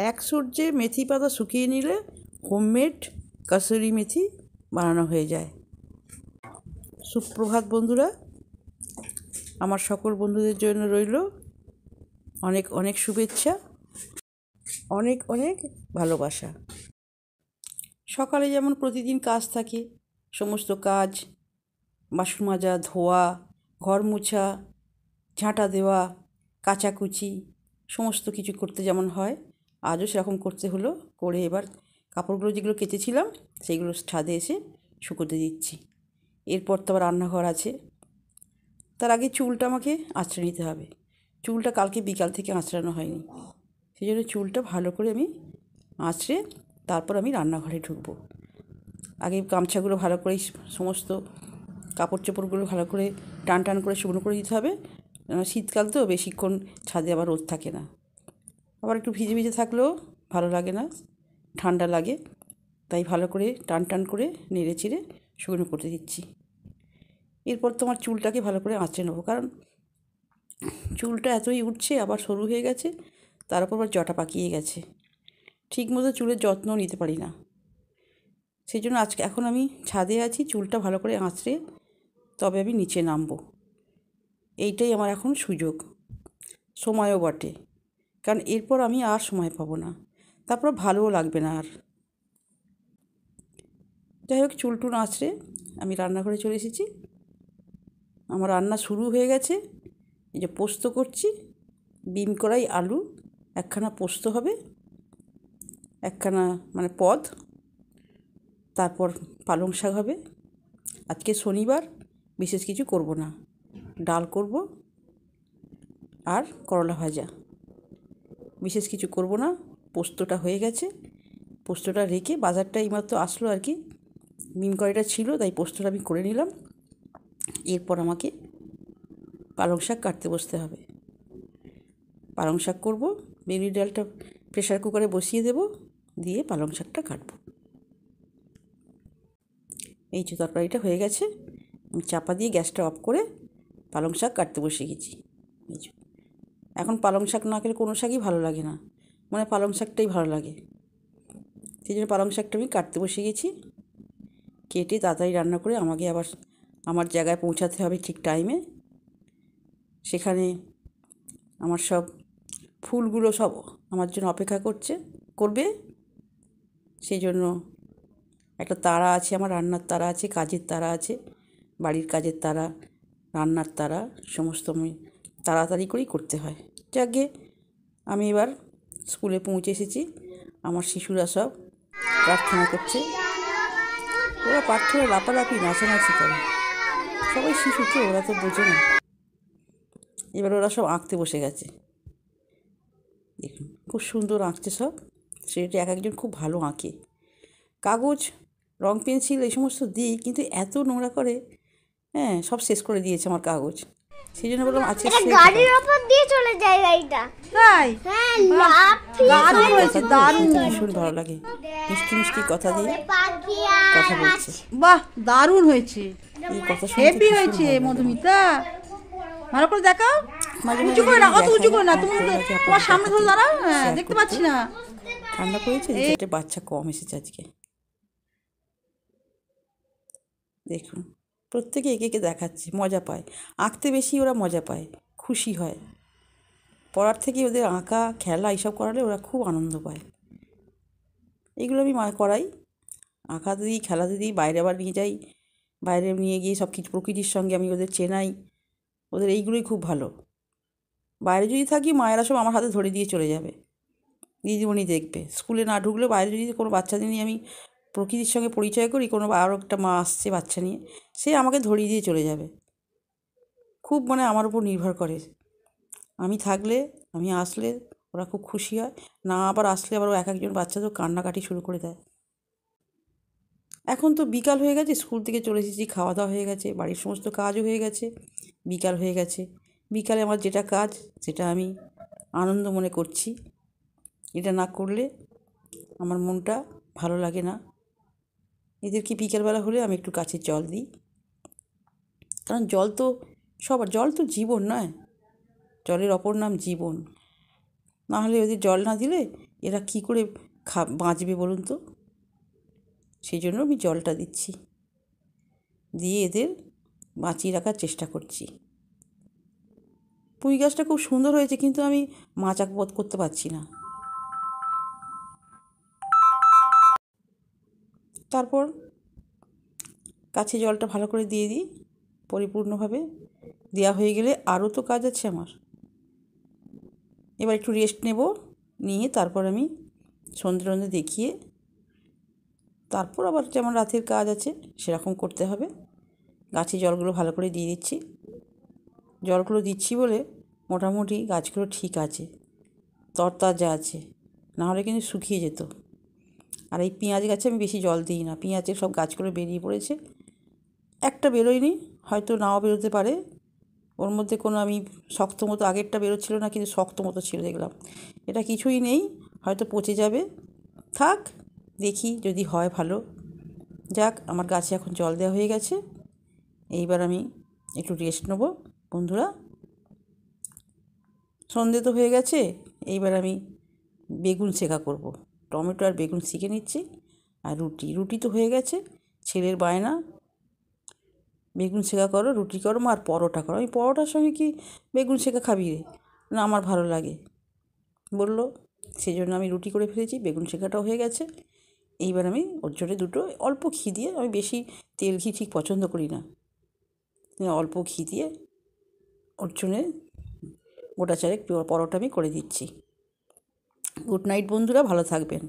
এক সূর্যে মেথি পাতা শুকিয়ে নিলে হোমমেড কাসুরি মেথি বানানো হয়ে যায়। সুপ্রভাত বন্ধুরা, আমার সকল বন্ধুদের জন্য রইল অনেক অনেক শুভেচ্ছা, অনেক অনেক ভালোবাসা। সকালে যেমন প্রতিদিন কাজ থাকে, সমস্ত কাজ, বাসন মাজা, ধোয়া, ঘর মোছা, ঝাঁটা দেওয়া, কাচাকুচি সমস্ত কিছু করতে যেমন হয়, আজও সেরকম করতে হলো। করে এবার কাপড়গুলো যেগুলো কেচেছিলাম সেইগুলো ছাদে এসে শুকোতে দিচ্ছি। এরপর তো আবার রান্নাঘর আছে। তার আগে চুলটা আমাকে আঁচড়ে নিতে হবে। চুলটা কালকে বিকাল থেকে আঁচড়ানো হয়নি, সেই জন্য চুলটা ভালো করে আমি আঁচড়ে তারপর আমি রান্নাঘরে ঢুকবো। আগে গামছাগুলো ভালো করে, সমস্ত কাপড় চোপড়গুলো ভালো করে টান টান করে শুকনো করে দিতে হবে। শীতকাল তো বেশিক্ষণ ছাদে আবার রোদ থাকে না, আবার একটু ভিজে ভিজে থাকলেও ভালো লাগে না, ঠান্ডা লাগে। তাই ভালো করে টান টান করে নেড়ে চেড়ে শুকনো করতে দিচ্ছি। এরপর তোমার চুলটাকে ভালো করে আঁচড়ে নেবো, কারণ চুলটা এতই উঠছে, আবার সরু হয়ে গেছে, তার উপর আবার জটা পাকিয়ে গেছে। ঠিক মতো চুলের যত্ন নিতে পারি না, সেই জন্য এখন আমি ছাদে আছি, চুলটা ভালো করে আঁচড়ে তবে আমি নিচে নামবো। এইটাই আমার এখন সুযোগ, সময়ও বটে, কারণ এরপর আমি আর সময় পাবো না, তারপর ভালোও লাগবে না আর। যাই হোক, চুল টুল আঁচড়ে আমি রান্নাঘরে চলে এসেছি। আমার রান্না শুরু হয়ে গেছে। এই যে পোস্ত করছি, বিন কড়াই আলু, একখানা পোস্ত হবে, একখানা মানে পদ, তারপর পালং শাক হবে। আজকে শনিবার, বিশেষ কিছু করব না, ডাল করব আর করলা ভাজা, বিশেষ কিছু করব না। পোস্তটা হয়ে গেছে, পোস্তটা রেখে বাজারটা এইমাত্র আসলো আর কি, বিন কড়াইটা ছিল তাই পোস্তটা আমি করে নিলাম। এরপর আমাকে পালং শাক কাটতে বসতে হবে। পালং শাক করব, বেগুনি ডালটা প্রেশার কুকারে বসিয়ে দেব, দিয়ে পালং শাকটা কাটবো। এই যে তরকারিটা হয়ে গেছে, আমি চাপা দিয়ে গ্যাসটা অফ করে পালং শাক কাটতে বসে গেছি। এই যে এখন পালং শাক না খেলে কোনো শাকই ভালো লাগে না, মানে পালং শাকটাই ভালো লাগে, সেই জন্য পালং শাকটা আমি কাটতে বসে গেছি। কেটে তাড়াতাড়ি রান্না করে আমাকে আবার আমার জায়গায় পৌঁছাতে হবে ঠিক টাইমে। সেখানে আমার সব ফুলগুলো সব আমার জন্য অপেক্ষা করবে, সেই জন্য একটা তাড়া আছে, আমার রান্নার তাড়া আছে, কাজের তাড়া আছে, বাড়ির কাজের তাড়া, রান্নার তাড়া, সমস্ত আমি তাড়াতাড়ি করেই করতে হয়। যাকে আমি এবার স্কুলে পৌঁছে এসেছি। আমার শিশুরা সব প্রার্থনা করছে, ওরা প্রার্থনা লাপালাপি নাচানাচি করে, সবাই শিশুকে, ওরা তো বোঝে না। এবার ওরা সব আঁকতে বসে গেছে, দেখুন খুব সুন্দর আঁকছে সব। সেটা এক একজন খুব ভালো আঁকে, কাগজ, রং পেন্সিল এই সমস্ত দিই, কিন্তু এত নোংরা করে, হ্যাঁ সব শেষ করে দিয়েছে আমার কাগজ। সেই জন্য বললাম আজকে গাড়ির উপর দিয়ে চলে যায় গাড়িটা, তাই দারুণ হয়েছে, দারুণ, ভীষণ ভালো লাগে, মিষ্টি মিষ্টি কথা দিয়ে কথা বলছে। বাহ, দারুণ হয়েছে, এই কথা হেভি হয়েছে মধুমিতা, ভালো করে দেখাও। উঁচু করে না, অত উঁচু করে না, তুমি তোমার সামনে ধরে দাঁড়াও, দেখতে পাচ্ছি না। ঠান্ডা পড়েছে, একটা বাচ্চা কম এসেছে আজকে। দেখুন প্রত্যেকে একে একে দেখাচ্ছে, মজা পায়, আঁকতে বেশি ওরা মজা পায়, খুশি হয়। পড়ার থেকে ওদের আঁকা, খেলা এইসব করালে ওরা খুব আনন্দ পায়। এগুলো আমি করাই, আঁকাতে দিই, খেলাতে দিই, বাইরে আবার নিয়ে যাই, বাইরে নিয়ে গিয়ে সব কিছু প্রকৃতির সঙ্গে আমি ওদের চেনাই। ওদের এইগুলোই খুব ভালো। বাইরে যদি থাকি, মায়েরা সব আমার হাতে ধরে দিয়ে চলে যাবে, দিদিমণি দেখবে। স্কুলে না ঢুকলেও বাইরে যদি কোনো বাচ্চাদের নিয়ে আমি প্রকৃতির সঙ্গে পরিচয় করি, কোনো আরও একটা মা আসছে বাচ্চা নিয়ে, সে আমাকে ধরিয়ে দিয়ে চলে যাবে। খুব মানে আমার উপর নির্ভর করে, আমি থাকলে, আমি আসলে ওরা খুব খুশি হয়, না আবার আসলে আবার এক একজন বাচ্চা তো কান্নাকাটি শুরু করে দেয়। এখন তো বিকাল হয়ে গেছে, স্কুল থেকে চলে এসেছি, খাওয়া দাওয়া হয়ে গেছে, বাড়ির সমস্ত কাজও হয়ে গেছে, বিকাল হয়ে গেছে। বিকালে আমার যেটা কাজ সেটা আমি আনন্দ মনে করছি, এটা না করলে আমার মনটা ভালো লাগে না। এদেরকে বিকেলবেলা হলে আমি একটু গাছের জল দিই, কারণ জল তো জীবন নয়, জলের অপর নাম জীবন। না হলে ওদের জল না দিলে এরা কি করে বাঁচবে বলুন তো? সেই জন্য আমি জলটা দিচ্ছি, দিয়ে এদের বাঁচিয়ে রাখার চেষ্টা করছি। পুঁই গাছটা খুব সুন্দর হয়েছে, কিন্তু আমি মাচা বোধ করতে পারছি না। তারপর কাছে জলটা ভালো করে দিয়ে দিই পরিপূর্ণভাবে। দেওয়া হয়ে গেলে আরও তো কাজ আছে আমার। এবার একটু রেস্ট নেব, নিয়ে তারপর আমি সন্ধে দেখিয়ে তারপর আবার যেমন রাতের কাজ আছে সেরকম করতে হবে। গাছে জলগুলো ভালো করে দিয়ে দিচ্ছি। জলগুলো দিচ্ছি বলে মোটামুটি গাছগুলো ঠিক আছে, তরতাজা আছে, নাহলে কিন্তু শুকিয়ে যেত। আর এই পেঁয়াজ গাছে আমি বেশি জল দিই না, পেঁয়াজের সব গাছগুলো বেরিয়ে পড়েছে। একটা বেরোয়নি, হয়তো নাও বেরোতে পারে। ওর মধ্যে কোনো আমি শক্ত মতো, আগেরটা বেরোচ্ছিল না কিন্তু শক্ত মতো ছিল দেখলাম। এটা কিছুই নেই, হয়তো পচে যাবে। থাক, দেখি যদি হয় ভালো। যাক, আমার গাছে এখন জল দেওয়া হয়ে গেছে। এইবার আমি একটু রেস্ট নেব বন্ধুরা। সন্ধে তো হয়ে গেছে, এইবার আমি বেগুন শেখা করব। টমেটো আর বেগুন শিখে নিচ্ছি। আর রুটি তো হয়ে গেছে। ছেলের বায়না, বেগুন শেখা করো, রুটি করো মা, আর পরোটা করো। আমি পরোটার সঙ্গে কি বেগুন শেখা খাবি রে? না, আমার ভালো লাগে বললো। সেই জন্য আমি রুটি করে ফেলেছি, বেগুন শেখাটাও হয়ে গেছে। এইবার আমি ওর জন্য দুটো অল্প ঘি দিয়ে, আমি বেশি তেল ঘি ঠিক পছন্দ করি না, অল্প ঘি দিয়ে ওর জন্যে গোটা চারেক পরোটা আমি করে দিচ্ছি। গুড নাইট বন্ধুরা, ভালো থাকবেন।